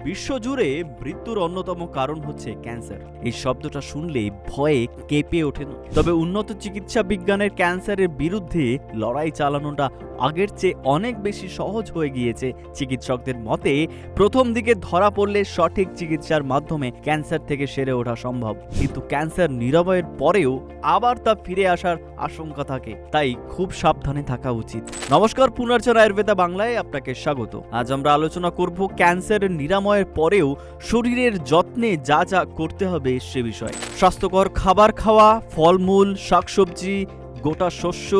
বিশ্বজুড়ে মৃত্যুর অন্যতম কারণ হচ্ছে ক্যান্সার। এই শব্দটা শুনলে ভয়ে কেঁপে ওঠেন। তবে উন্নত চিকিৎসা বিজ্ঞানের ক্যান্সারের বিরুদ্ধে লড়াই চালানোটা আগের চেয়ে অনেক বেশি সহজ হয়ে গিয়েছে। চিকিৎসকদের মতে প্রথম দিকে ধরা পড়লে সঠিক চিকিৎসার মাধ্যমে ক্যান্সার থেকে সেরে ওঠা সম্ভব, কিন্তু ক্যান্সার নিরাময়ের পরেও আবার তা ফিরে আসার আশঙ্কা থাকে, তাই খুব সাবধানে থাকা উচিত। নমস্কার, পুনর্চনা আয়ুর্বেদা বাংলায় আপনাকে স্বাগত। আজ আমরা আলোচনা করব ক্যান্সারের নিরাময়ের পরেও শরীরের যত্নে যা যা করতে হবে সে বিষয়ে। স্বাস্থ্যকর খাবার খাওয়া, ফলমূল, শাকসবজি, গোটা শস্য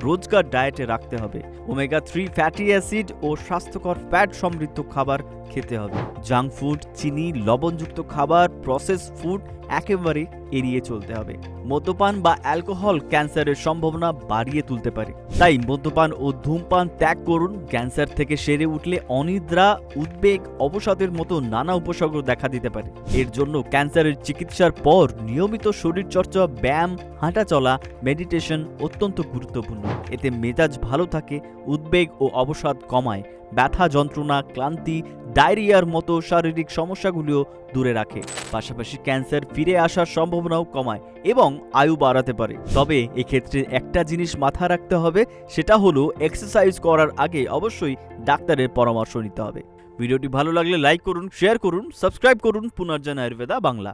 রোজকার ডায়েটে রাখতে হবে। ওমেগা 3 ফ্যাটি অ্যাসিড ও স্বাস্থ্যকর ফ্যাট সমৃদ্ধ খাবার খেতে হবে। জাঙ্ক ফুড, চিনি, লবণযুক্ত খাবার, প্রসেস ফুড একেবারে এড়িয়ে চলতে হবে। মদ্যপান বা অ্যালকোহল ক্যান্সারের সম্ভাবনা বাড়িয়ে তুলতে পারে, তাই মদ্যপান ও ধূমপান ত্যাগ করুন। ক্যান্সার থেকে সেরে উঠলে অনিদ্রা, উদ্বেগ, অবসাদের মতো নানা উপসর্গ দেখা দিতে পারে। এর জন্য ক্যান্সারের চিকিৎসার পর নিয়মিত শরীরচর্চা, ব্যায়াম, হাঁটাচলা, মেডিটেশন অত্যন্ত গুরুত্বপূর্ণ। এতে মেজাজ ভালো থাকে, উদ্বেগ ও অবসাদ কমায়, ব্যথা, যন্ত্রণা, ক্লান্তি, ডায়রিয়ার মতো শারীরিক সমস্যাগুলিও দূরে রাখে। পাশাপাশি ক্যান্সার ফিরে আসার সম্ভাবনাও কমায় এবং আয়ু বাড়াতে পারে। তবে এক্ষেত্রে একটা জিনিস মাথায় রাখতে হবে, সেটা হলো এক্সারসাইজ করার আগে অবশ্যই ডাক্তারের পরামর্শ নিতে হবে। ভিডিওটি ভালো লাগলে লাইক করুন, শেয়ার করুন, সাবস্ক্রাইব করুন পুনর্জন আয়ুর্বেদা বাংলা।